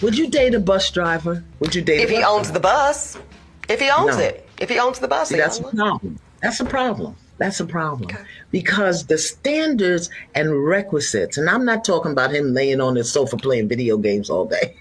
Would you date a bus driver? Would you date If a he bus owns driver? the bus, if he owns No. it, if he owns the bus, See, he that's owns a it. problem. That's a problem. That's a problem. Okay. Because the standards and requisites, and I'm not talking about him laying on his sofa playing video games all day.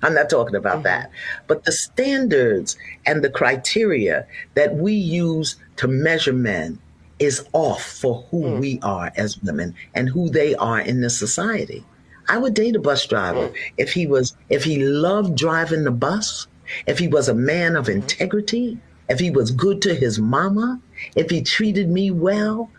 I'm not talking about that. But the standards and the criteria that we use to measure men is off for who we are as women and who they are in this society. I would date a bus driver if he loved driving the bus, if he was a man of integrity, if he was good to his mama, if he treated me well.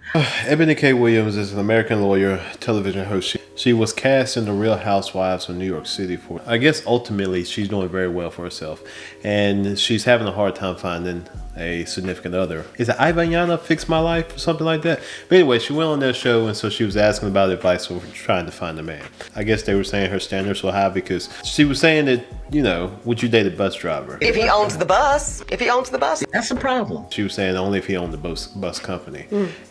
Ebony K. Williams is an American lawyer, television host. She was cast in The Real Housewives of New York City for, I guess ultimately she's doing very well for herself. And she's having a hard time finding a significant other. Is it Ivana Fix My Life or something like that? But anyway, she went on that show, and so she was asking about advice for trying to find a man. I guess they were saying her standards were high because she was saying that, would you date a bus driver? If he owns the bus, if he owns the bus. That's a problem. She was saying only if he owned the bus company.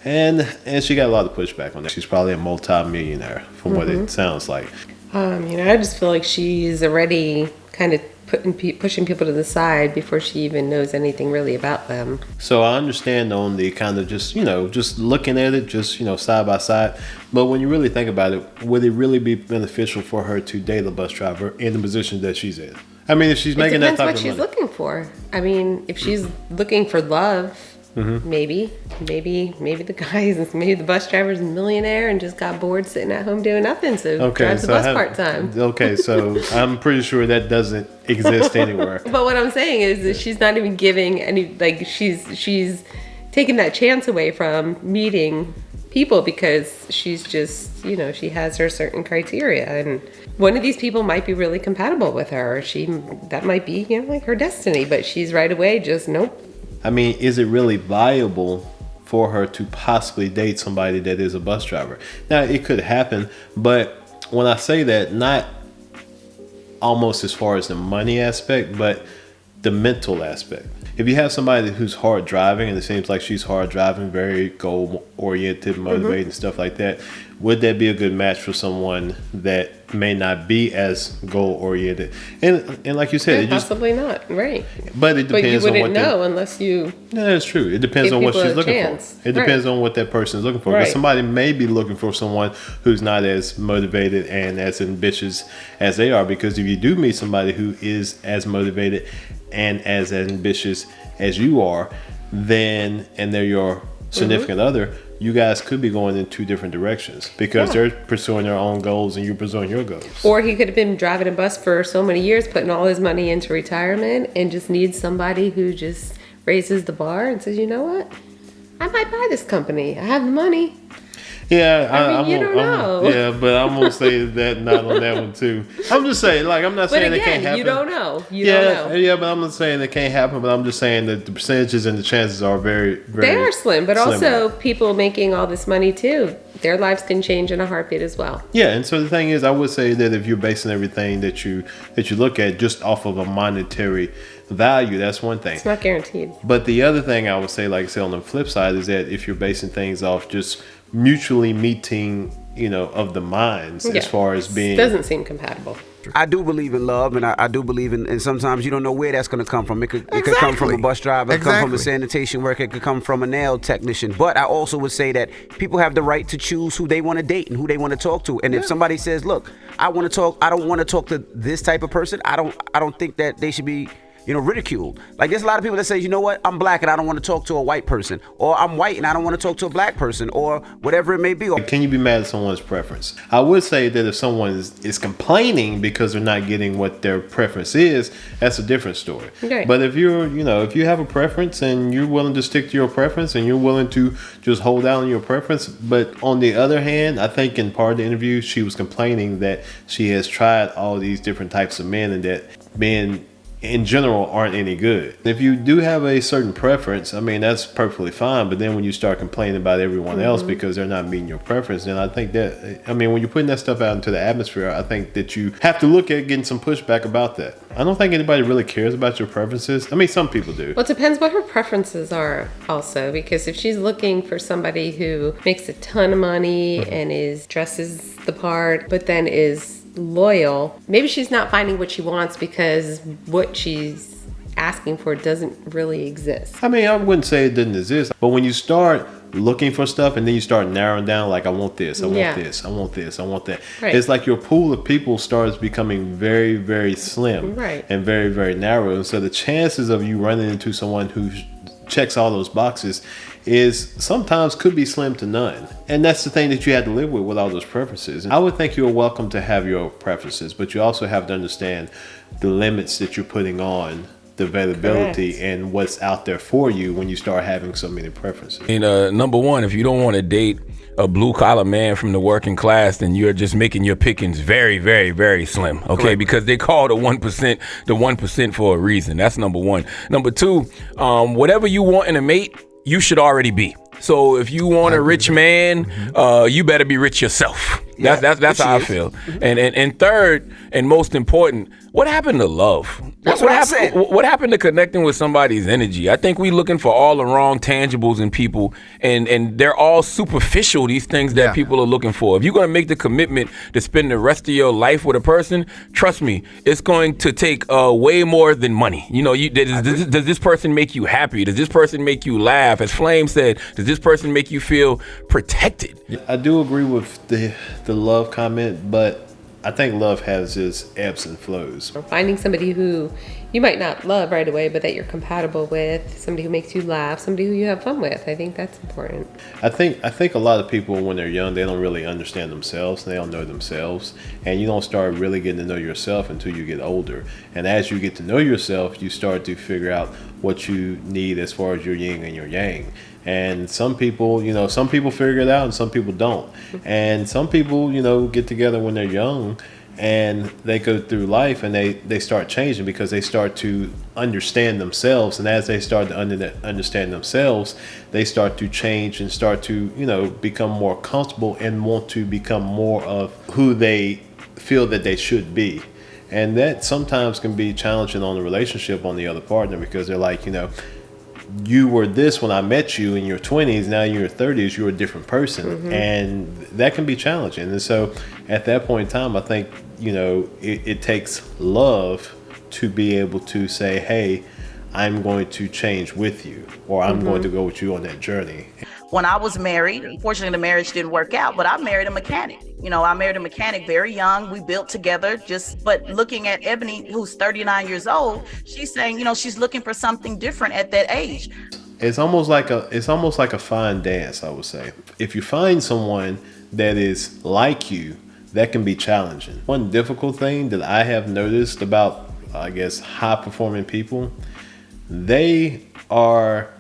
And she got a lot of pushback on that. She's probably a multi-millionaire from what it sounds like. I just feel like she's already kind of pushing people to the side before she even knows anything really about them. So I understand on the kind of just looking at it, just, side by side. But when you really think about it, would it really be beneficial for her to date a bus driver in the position that she's in? I mean, if she's making that type of money. It depends what she's looking for. I mean, if she's looking for love, maybe the bus driver's a millionaire and just got bored sitting at home doing nothing, so drives the bus part-time. Okay, so I'm pretty sure that doesn't exist anywhere. But what I'm saying is that she's not even giving any, like, she's taking that chance away from meeting people because she's just, she has her certain criteria, and one of these people might be really compatible with her. That might be, like her destiny, but she's right away just nope. I mean, is it really viable for her to possibly date somebody that is a bus driver? Now, it could happen, but when I say that, not almost as far as the money aspect, but the mental aspect. If you have somebody who's hard driving, and it seems like she's hard driving, very goal oriented, motivated, and stuff like that, would that be a good match for someone that may not be as goal oriented? And like you said, possibly not, right? But it depends on what. But you wouldn't know unless you. No, that's true. It depends on what she's looking for. It depends on what that person is looking for. Because somebody may be looking for someone who's not as motivated and as ambitious as they are. Because if you do meet somebody who is as motivated and as ambitious as you are, and they're your significant other, you guys could be going in two different directions because they're pursuing their own goals and you're pursuing your goals. Or he could have been driving a bus for so many years, putting all his money into retirement, and just needs somebody who just raises the bar and says, you know what, I might buy this company. I have the money. Yeah, I mean, you don't know. Yeah, but I'm gonna say that not on that one too. I'm just saying, like, I'm not saying it can't happen. You don't know. Yeah, but I'm not saying it can't happen. But I'm just saying that the percentages and the chances are very, very. They are slim, but also people making all this money too. Their lives can change in a heartbeat as well. Yeah, and so the thing is, I would say that if you're basing everything that you look at just off of a monetary value, that's one thing. It's not guaranteed. But the other thing I would say, like I said, on the flip side, is that if you're basing things off just mutually meeting, of the minds, as far as being, doesn't seem compatible. I do believe in love, and I do believe in, and sometimes you don't know where that's going to come from. It could come from a bus driver, it could come from a sanitation worker, it could come from a nail technician. But I also would say that people have the right to choose who they want to date and who they want to talk to. And if somebody says, look, I don't want to talk to this type of person, I don't think that they should be ridiculed. Like, there's a lot of people that say, you know what, I'm black and I don't want to talk to a white person, or I'm white and I don't want to talk to a black person, or whatever it may be. Can you be mad at someone's preference? I would say that if someone is complaining because they're not getting what their preference is, that's a different story. Okay. But if if you have a preference and you're willing to stick to your preference and you're willing to just hold out on your preference, but on the other hand, I think in part of the interview, she was complaining that she has tried all these different types of men and that men in general aren't any good. If you do have a certain preference, I mean, that's perfectly fine. But then when you start complaining about everyone else because they're not meeting your preference, then I think that, when you're putting that stuff out into the atmosphere, I think that you have to look at getting some pushback about that. I don't think anybody really cares about your preferences. I mean, some people do. Well, it depends what her preferences are also, because if she's looking for somebody who makes a ton of money and dresses the part, but then is loyal, maybe she's not finding what she wants because what she's asking for doesn't really exist. I mean, I wouldn't say it didn't exist, but when you start looking for stuff and then you start narrowing down, like, I want this, I want this, I want this, I want that. Right. It's like your pool of people starts becoming very, very slim, right, and very, very narrow. And so the chances of you running into someone who checks all those boxes is sometimes could be slim to none. And that's the thing that you had to live with all those preferences. I would think you're welcome to have your preferences, but you also have to understand the limits that you're putting on the availability. Correct. And what's out there for you when you start having so many preferences. And number one, if you don't want to date a blue collar man from the working class, then you're just making your pickings very, very, very slim. Okay, correct. Because they call the 1% for a reason. That's number one. Number two, whatever you want in a mate, you should already be. So if you want a rich man, you better be rich yourself. That's how I feel. And third, and most important, what happened to love? What happened to connecting with somebody's energy? I think we looking for all the wrong tangibles in people, and they're all superficial, these things that people are looking for. If you're going to make the commitment to spend the rest of your life with a person, trust me, it's going to take way more than money. You know, does this person make you happy? Does this person make you laugh? As Flame said, does this person make you feel protected? I do agree with the love comment, but I think love has its ebbs and flows. Finding somebody who you might not love right away, but that you're compatible with, somebody who makes you laugh, somebody who you have fun with. I think that's important. I think a lot of people, when they're young, they don't really understand themselves. They don't know themselves. And you don't start really getting to know yourself until you get older. And as you get to know yourself, you start to figure out what you need as far as your yin and your yang. And some people figure it out and some people don't. And some people, get together when they're young and they go through life and they start changing because they start to understand themselves. And as they start to understand themselves, they start to change and start to, become more comfortable and want to become more of who they feel that they should be. And that sometimes can be challenging on the relationship on the other partner because they're like, you were this when I met you in your 20s, now in your 30s, you're a different person. And that can be challenging. And so at that point in time, I think, it takes love to be able to say, hey, I'm going to change with you, or I'm going to go with you on that journey. When I was married, unfortunately the marriage didn't work out, but I married a mechanic. I married a mechanic very young. We built together but looking at Eboni, who's 39 years old, she's saying, she's looking for something different at that age. It's almost like a fine dance, I would say. If you find someone that is like you, that can be challenging. One difficult thing that I have noticed about, I guess, high performing people, they are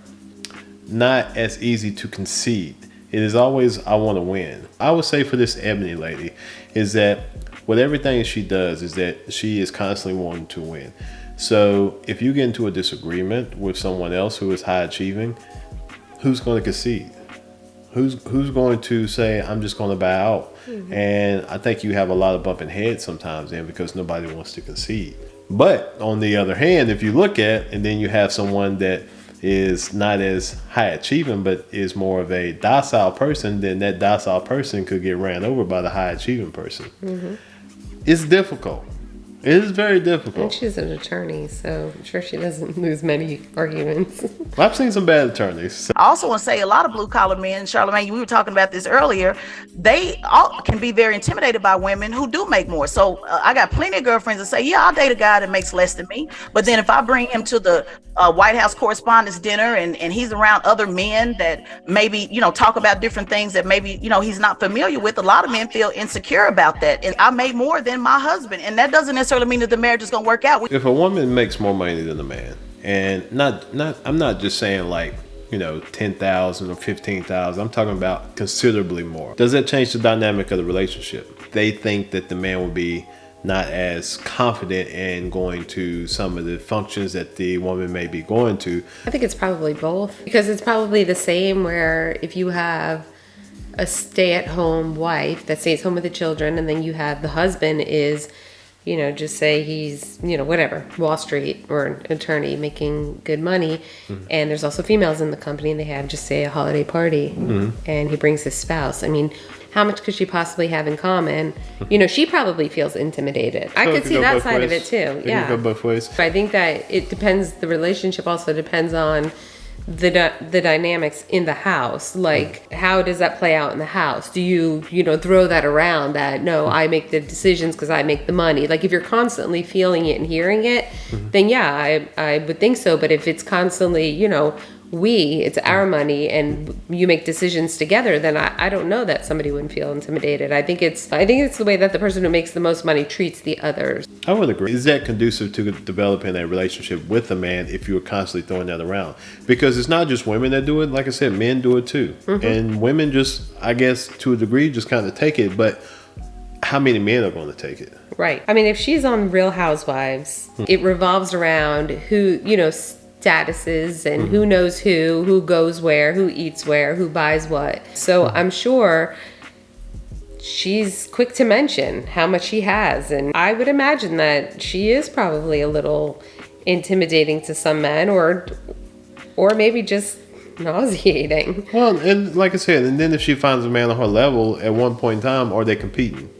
not as easy to concede. It is always, I want to win. I would say for this Eboni lady is that with everything she does is that she is constantly wanting to win. So if you get into a disagreement with someone else who is high achieving, who's going to concede? Who's going to say, I'm just going to bow out? And I think you have a lot of bumping heads sometimes then because nobody wants to concede. But on the other hand, if you look at, and then you have someone that is not as high achieving, but is more of a docile person, then that docile person could get ran over by the high achieving person. It's difficult. It is very difficult. And she's an attorney, so I'm sure she doesn't lose many arguments. I've seen some bad attorneys. So. I also want to say a lot of blue collar men, Charlamagne, we were talking about this earlier, they all can be very intimidated by women who do make more. So I got plenty of girlfriends that say, yeah, I'll date a guy that makes less than me. But then if I bring him to the White House Correspondents' Dinner and he's around other men that maybe, talk about different things that maybe, he's not familiar with, a lot of men feel insecure about that. And I made more than my husband. And that doesn't necessarily mean that the marriage is going to work out. If a woman makes more money than a man, and I'm not just saying like, 10,000 or 15,000, I'm talking about considerably more. Does that change the dynamic of the relationship? They think that the man will be not as confident in going to some of the functions that the woman may be going to. I think it's probably both, because it's probably the same where if you have a stay-at-home wife that stays home with the children, and then you have the husband is, just say he's, whatever, Wall Street or an attorney making good money. And there's also females in the company and they have just say a holiday party and he brings his spouse. I mean, how much could she possibly have in common? She probably feels intimidated. I could see that side of it too. It can go both ways. I think that it depends. The relationship also depends on the dynamics in the house. Like, how does that play out in the house? Do you throw that around that, no, I make the decisions because I make the money? Like, if you're constantly feeling it and hearing it, then yeah, I would think so. But if it's constantly, it's our money and you make decisions together, then I don't know that somebody wouldn't feel intimidated. I think it's the way that the person who makes the most money treats the others. I would agree. Is that conducive to developing a relationship with a man if you're constantly throwing that around? Because it's not just women that do it. Like I said, men do it too. And women just, I guess, to a degree, just kind of take it. But how many men are going to take it? Right. I mean, if she's on Real Housewives, it revolves around who, statuses and who knows who goes where, who eats where, who buys what. So I'm sure she's quick to mention how much she has. And I would imagine that she is probably a little intimidating to some men or maybe just nauseating. Well, and like I said, and then if she finds a man on her level at one point in time, are they competing?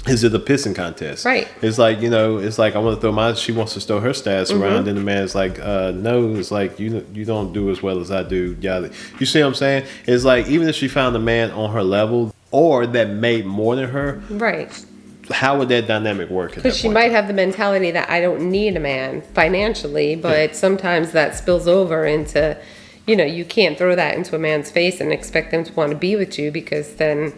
Is it a pissing contest? Right. It's like, it's like I want to throw mine. She wants to throw her stats around. And the man's like, no, it's like, you don't do as well as I do. Yeah. You see what I'm saying? It's like, even if she found a man on her level or that made more than her. Right. How would that dynamic work? Because she might have the mentality that I don't need a man financially, but sometimes that spills over into, you can't throw that into a man's face and expect them to want to be with you because then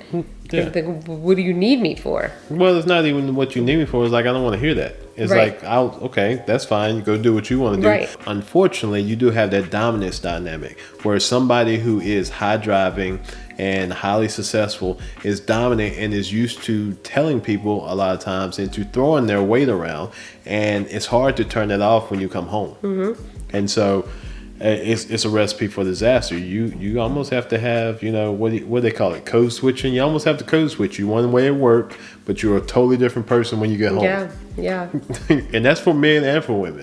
what do you need me for? Well, it's not even what you need me for. It's like, I don't want to hear that. It's like, okay, that's fine. You go do what you want to do. Right. Unfortunately, you do have that dominance dynamic where somebody who is high driving and highly successful is dominant and is used to telling people a lot of times and to throwing their weight around. And it's hard to turn that off when you come home. And so it's a recipe for disaster. You almost have to have, what do they call it? Code switching. You almost have to code switch. You one way at work, but you're a totally different person when you get home. Yeah. And that's for men and for women.